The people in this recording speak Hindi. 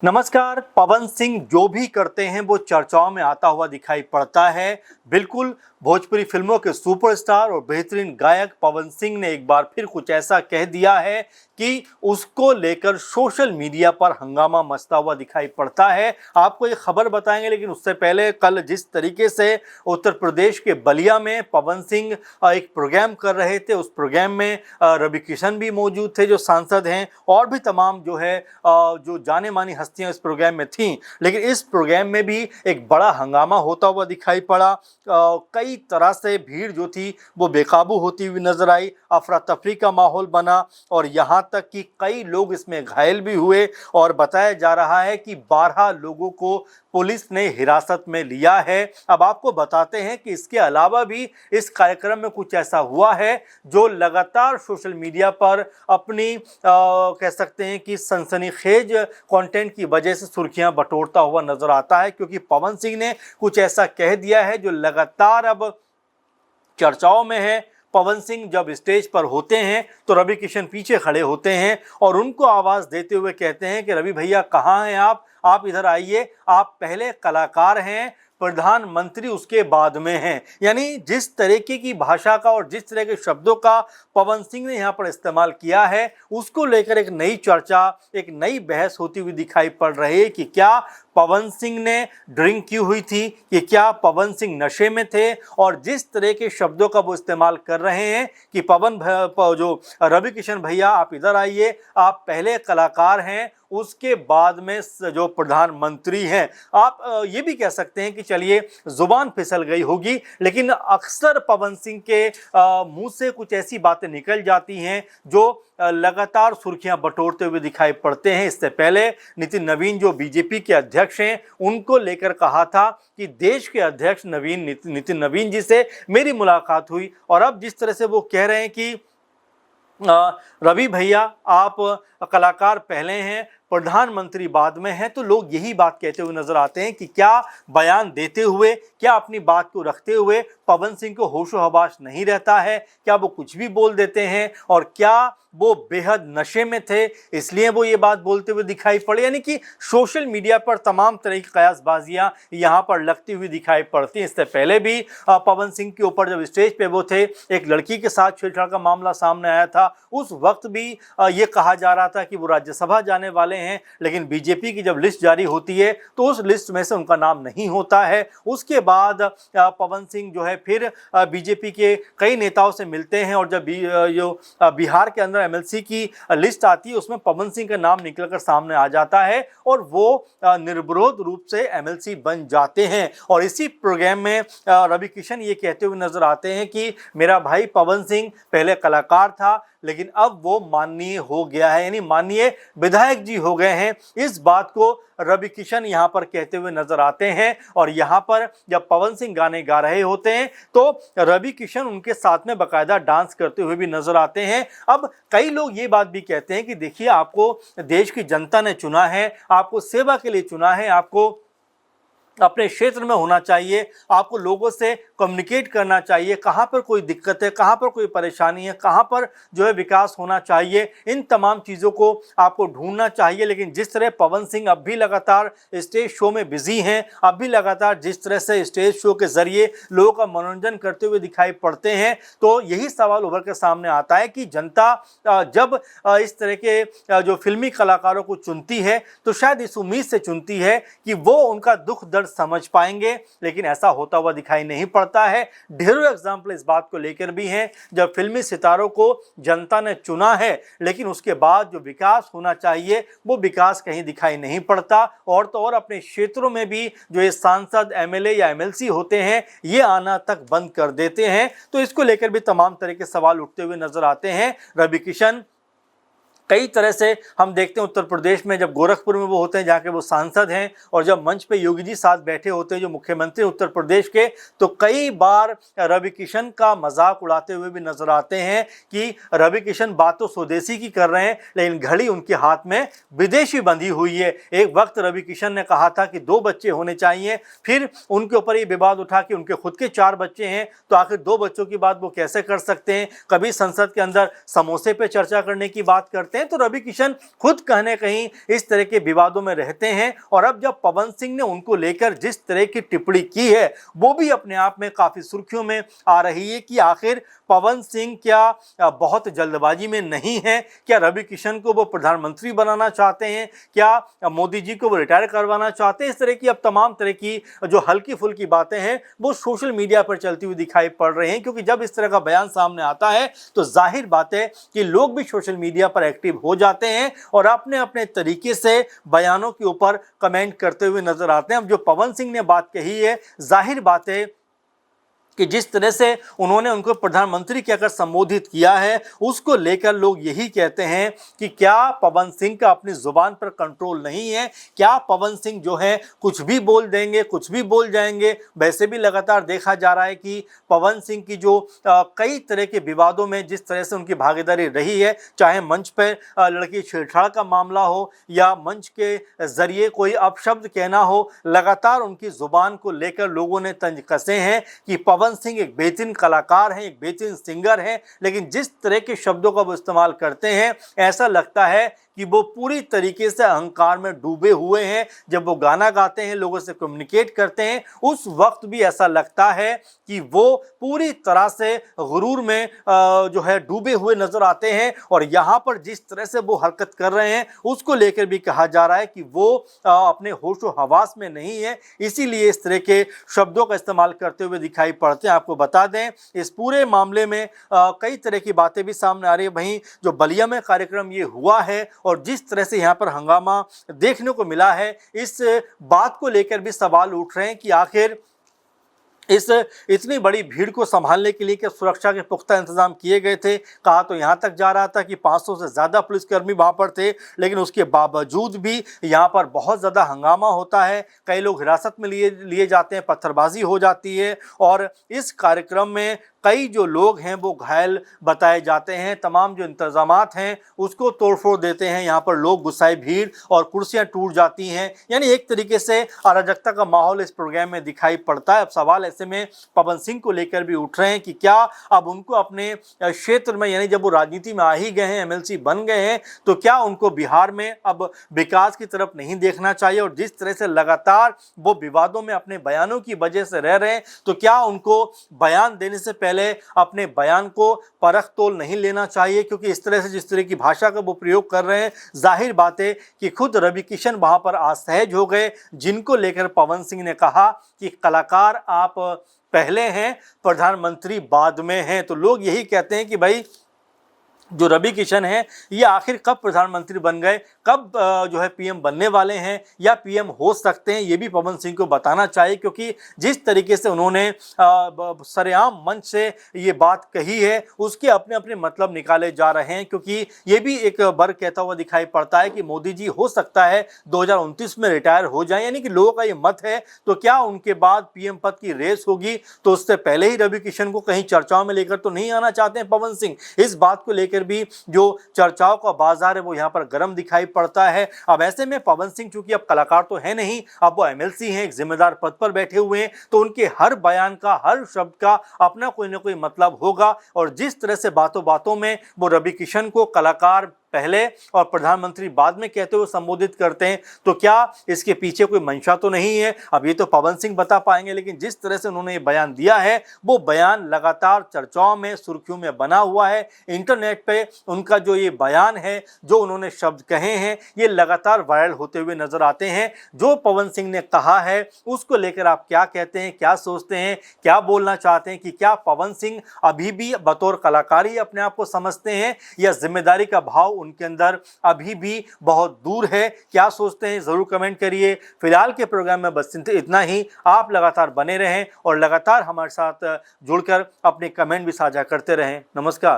नमस्कार। पवन सिंह जो भी करते हैं वो चर्चाओं में आता हुआ दिखाई पड़ता है। बिल्कुल भोजपुरी फिल्मों के सुपरस्टार और बेहतरीन गायक पवन सिंह ने एक बार फिर कुछ ऐसा कह दिया है कि उसको लेकर सोशल मीडिया पर हंगामा मचता हुआ दिखाई पड़ता है। आपको ये खबर बताएंगे, लेकिन उससे पहले कल जिस तरीके से उत्तर प्रदेश के बलिया में पवन सिंह एक प्रोग्राम कर रहे थे, उस प्रोग्राम में रवि किशन भी मौजूद थे जो सांसद हैं, और भी तमाम जो है जो जाने मानी हस्तियां इस प्रोग्राम में थीं। लेकिन इस प्रोग्राम में भी एक बड़ा हंगामा होता हुआ दिखाई पड़ा। कई तरह से भीड़ जो थी वो बेकाबू होती हुई नजर आई, अफरा तफरी का माहौल बना और यहाँ तक कि कई लोग इसमें घायल भी हुए। और बताया जा रहा है कि 12 लोगों को पुलिस ने हिरासत में लिया है। अब आपको बताते हैं कि इसके अलावा भी इस कार्यक्रम में कुछ ऐसा हुआ है जो लगातार सोशल मीडिया पर अपनी कह सकते हैं कि सनसनीखेज कंटेंट की वजह से सुर्खियां बटोरता हुआ नजर आता है, क्योंकि पवन सिंह ने कुछ ऐसा कह दिया है जो लगातार अब चर्चाओं में है। पवन सिंह जब स्टेज पर होते हैं तो रवि किशन पीछे खड़े होते हैं और उनको आवाज देते हुए कहते हैं कि रवि भैया कहाँ हैं आप इधर आइए, आप पहले कलाकार हैं, प्रधानमंत्री उसके बाद में हैं। यानी जिस तरीके की भाषा का और जिस तरह के शब्दों का पवन सिंह ने यहाँ पर इस्तेमाल किया है, उसको लेकर एक नई चर्चा, एक नई बहस होती हुई दिखाई पड़ रही है कि क्या पवन सिंह ने ड्रिंक की हुई थी, कि क्या पवन सिंह नशे में थे। और जिस तरह के शब्दों का वो इस्तेमाल कर रहे हैं कि जो रवि किशन भैया आप इधर आइए, आप पहले कलाकार हैं, उसके बाद में जो प्रधानमंत्री हैं। आप ये भी कह सकते हैं कि चलिए जुबान फिसल गई होगी, लेकिन अक्सर पवन सिंह के मुंह से कुछ ऐसी बातें निकल जाती हैं जो लगातार सुर्खियां बटोरते हुए दिखाई पड़ते हैं। इससे पहले नितिन नवीन जो बीजेपी के अध्यक्ष हैं, उनको लेकर कहा था कि देश के अध्यक्ष नितिन नवीन जी से मेरी मुलाकात हुई, और अब जिस तरह से वो कह रहे हैं कि रवि भैया आप कलाकार पहले हैं, प्रधानमंत्री बाद में है, तो लोग यही बात कहते हुए नजर आते हैं कि क्या बयान देते हुए, क्या अपनी बात को रखते हुए पवन सिंह को होशो हवास नहीं रहता है, क्या वो कुछ भी बोल देते हैं, और क्या वो बेहद नशे में थे इसलिए वो ये बात बोलते हुए दिखाई पड़े। यानी कि सोशल मीडिया पर तमाम तरह की कयासबाजियां यहाँ पर लगती हुई दिखाई पड़ती हैं। इससे पहले भी पवन सिंह के ऊपर जब स्टेज पे वो थे, एक लड़की के साथ छेड़छाड़ का मामला सामने आया था, उस वक्त भी ये कहा जा रहा था कि वो राज्यसभा जाने वाले हैं, लेकिन बीजेपी की जब लिस्ट जारी होती है तो उस लिस्ट में से उनका नाम नहीं होता है। उसके बाद पवन सिंह जो है फिर बीजेपी के कई नेताओं से मिलते हैं, और जब बिहार के अंदर एमएलसी की लिस्ट आती है उसमें पवन सिंह का नाम निकलकर सामने आ जाता है और वो निर्विरोध रूप से एमएलसी बन जाते हैं। और इसी प्रोग्राम में रवि किशन ये कहते हुए नजर आते हैं कि मेरा भाई पवन सिंह पहले कलाकार था, लेकिन अब वो माननीय हो गया है, यानी माननीय विधायक जी हो गए हैं। इस बात को रवि किशन यहाँ पर कहते हुए नजर आते हैं। और यहाँ पर जब पवन सिंह गाने गा रहे होते हैं तो रवि किशन उनके साथ में बाकायदा डांस करते हुए भी नजर आते हैं। अब कई लोग ये बात भी कहते हैं कि देखिए, आपको देश की जनता ने चुना है, आपको सेवा के लिए चुना है, आपको अपने क्षेत्र में होना चाहिए, आपको लोगों से कम्युनिकेट करना चाहिए, कहाँ पर कोई दिक्कत है, कहाँ पर कोई परेशानी है, कहाँ पर जो है विकास होना चाहिए, इन तमाम चीज़ों को आपको ढूंढना चाहिए। लेकिन जिस तरह पवन सिंह अब भी लगातार स्टेज शो में बिजी हैं, अब भी लगातार जिस तरह से स्टेज शो के जरिए लोगों का मनोरंजन करते हुए दिखाई पड़ते हैं, तो यही सवाल उभर कर सामने आता है कि जनता जब इस तरह के जो फिल्मी कलाकारों को चुनती है तो शायद इस उम्मीद से चुनती है कि वो उनका दुख दर्द समझ पाएंगे, लेकिन ऐसा होता हुआ दिखाई नहीं पड़ता है। ढेरों एग्जाम्पल इस बात को लेकर भी हैं जब फिल्मी सितारों को जनता ने चुना है, लेकिन उसके बाद जो विकास होना चाहिए वो विकास कहीं दिखाई नहीं पड़ता। और तो और अपने क्षेत्रों में भी जो ये सांसद, एमएलए या एमएलसी होते हैं, ये आना तक बंद कर देते हैं। तो इसको लेकर भी तमाम तरह के सवाल उठते हुए नजर आते हैं। रवि किशन कई तरह से हम देखते हैं उत्तर प्रदेश में जब गोरखपुर में वो होते हैं जहाँ के वो सांसद हैं, और जब मंच पे योगी जी साथ बैठे होते हैं जो मुख्यमंत्री उत्तर प्रदेश के, तो कई बार रवि किशन का मजाक उड़ाते हुए भी नजर आते हैं कि रवि किशन बात तो स्वदेशी की कर रहे हैं, लेकिन घड़ी उनके हाथ में विदेशी बंधी हुई है। एक वक्त रवि किशन ने कहा था कि 2 बच्चे होने चाहिए, फिर उनके ऊपर ये विवाद उठा कि उनके खुद के 4 बच्चे हैं, तो आखिर 2 बच्चों की बात वो कैसे कर सकते हैं। कभी संसद के अंदर समोसे पे चर्चा करने की बात करते जाते हैं। तो रवि किशन खुद कहीं कहीं इस तरह के विवादों में रहते हैं और अब जब पवन सिंह ने उनको लेकर जिस तरह की टिप्पणी की है वो भी अपने आप में काफी सुर्खियों में आ रही है कि आखिर पवन सिंह क्या बहुत जल्दबाजी में नहीं है, क्या रवि किशन को वो प्रधानमंत्री बनाना चाहते हैं, क्या मोदी जी को वो रिटायर करवाना चाहते हैं। इस तरह की अब तमाम तरह की जो हल्की फुल्की बातें हैं वो सोशल मीडिया पर चलती हुई दिखाई पड़ रही हैं, क्योंकि जब इस तरह का बयान सामने आता है तो जाहिर बात है कि लोग भी सोशल मीडिया पर एक्टिव हो जाते हैं और अपने अपने तरीके से बयानों के ऊपर कमेंट करते हुए नजर आते हैं। अब जो पवन सिंह ने बात कही है, जाहिर बात है कि जिस तरह से उन्होंने उनको प्रधानमंत्री कहकर संबोधित किया है उसको लेकर लोग यही कहते हैं कि क्या पवन सिंह का अपनी जुबान पर कंट्रोल नहीं है, क्या पवन सिंह जो है कुछ भी बोल देंगे, कुछ भी बोल जाएंगे। वैसे भी लगातार देखा जा रहा है कि पवन सिंह की जो कई तरह के विवादों में जिस तरह से उनकी भागीदारी रही है, चाहे मंच पर लड़की छेड़छाड़ का मामला हो या मंच के जरिए कोई अपशब्द कहना हो, लगातार उनकी जुबान को लेकर लोगों ने तंज कसे हैं कि पवन सिंह एक बेहतरीन कलाकार हैं, एक बेहतरीन सिंगर हैं, लेकिन जिस तरह के शब्दों का वो इस्तेमाल करते हैं ऐसा लगता है कि वो पूरी तरीके से अहंकार में डूबे हुए हैं। जब वो गाना गाते हैं, लोगों से कम्युनिकेट करते हैं, उस वक्त भी ऐसा लगता है कि वो पूरी तरह से गुरूर में जो है डूबे हुए नजर आते हैं। और यहाँ पर जिस तरह से वो हरकत कर रहे हैं उसको लेकर भी कहा जा रहा है कि वो अपने होशो हवास में नहीं है, इसीलिए इस तरह के शब्दों का इस्तेमाल करते हुए दिखाई पड़ते हैं। आपको बता दें इस पूरे मामले में कई तरह की बातें भी सामने आ रही है। वहीं जो बलिया में कार्यक्रम ये हुआ है और जिस तरह से यहाँ पर हंगामा देखने को मिला है, इस बात को लेकर भी सवाल उठ रहे हैं कि आखिर इस इतनी बड़ी भीड़ को संभालने के लिए क्या सुरक्षा के पुख्ता इंतजाम किए गए थे। कहा तो यहाँ तक जा रहा था कि 500 से ज़्यादा पुलिसकर्मी वहाँ पर थे, लेकिन उसके बावजूद भी यहाँ पर बहुत ज़्यादा हंगामा होता है, कई लोग हिरासत में लिए जाते हैं, पत्थरबाजी हो जाती है और इस कार्यक्रम में कई जो लोग हैं वो घायल बताए जाते हैं। तमाम जो इंतजामात हैं उसको तोड़फोड़ देते हैं, यहाँ पर लोग गुस्साए भीड़ और कुर्सियाँ टूट जाती हैं, यानी एक तरीके से अराजकता का माहौल इस प्रोग्राम में दिखाई पड़ता है। अब सवाल ऐसे में पवन सिंह को लेकर भी उठ रहे हैं कि क्या अब उनको अपने क्षेत्र में, यानी जब वो राजनीति में आ ही गए हैं, एमएलसी बन गए हैं, तो क्या उनको बिहार में अब विकास की तरफ नहीं देखना चाहिए। और जिस तरह से लगातार वो विवादों में अपने बयानों की वजह से रह रहे हैं, तो क्या उनको बयान देने से पहले अपने बयान को परख तोल नहीं लेना चाहिए, क्योंकि इस तरह से जिस तरह की भाषा का वो प्रयोग कर रहे हैं, जाहिर बात है कि खुद रवि किशन वहां पर असहज हो गए, जिनको लेकर पवन सिंह ने कहा कि कलाकार आप पहले हैं, प्रधानमंत्री बाद में हैं। तो लोग यही कहते हैं कि भाई जो रवि किशन हैं ये आखिर कब प्रधानमंत्री बन गए, कब जो है पीएम बनने वाले हैं या पीएम हो सकते हैं, ये भी पवन सिंह को बताना चाहिए, क्योंकि जिस तरीके से उन्होंने सरेआम मंच से ये बात कही है उसके अपने अपने मतलब निकाले जा रहे हैं। क्योंकि ये भी एक वर्ग कहता हुआ दिखाई पड़ता है कि मोदी जी हो सकता है 2029 में रिटायर हो जाए, यानी कि लोगों का ये मत है। तो क्या उनके बाद पीएम पद की रेस होगी, तो उससे पहले ही रवि किशन को कहीं चर्चाओं में लेकर तो नहीं आना चाहते हैं पवन सिंह। इस बात को लेकर भी जो चर्चाओं का बाजार है वो यहाँ पर गर्म दिखाई पड़ता है। अब ऐसे में पवन सिंह चूंकि अब कलाकार तो है नहीं, अब वो एमएलसी हैं, एक जिम्मेदार पद पर बैठे हुए हैं, तो उनके हर बयान का, हर शब्द का अपना कोई ना कोई मतलब होगा। और जिस तरह से बातों बातों में वो रवि किशन को कलाकार पहले और प्रधानमंत्री बाद में कहते हुए संबोधित करते हैं, तो क्या इसके पीछे कोई मंशा तो नहीं है। अब ये तो पवन सिंह बता पाएंगे, लेकिन जिस तरह से उन्होंने ये बयान दिया है वो बयान लगातार चर्चाओं में, सुर्खियों में बना हुआ है। इंटरनेट पे उनका जो ये बयान है, जो उन्होंने शब्द कहे हैं, ये लगातार वायरल होते हुए नजर आते हैं। जो पवन सिंह ने कहा है उसको लेकर आप क्या कहते हैं, क्या सोचते हैं, क्या बोलना चाहते हैं कि क्या पवन सिंह अभी भी बतौर कलाकार ही अपने आप को समझते हैं या जिम्मेदारी का भाव उनके अंदर अभी भी बहुत दूर है। क्या सोचते हैं जरूर कमेंट करिए। फिलहाल के प्रोग्राम में बस इतना ही। आप लगातार बने रहें और लगातार हमारे साथ जुड़कर अपने कमेंट भी साझा करते रहें। नमस्कार।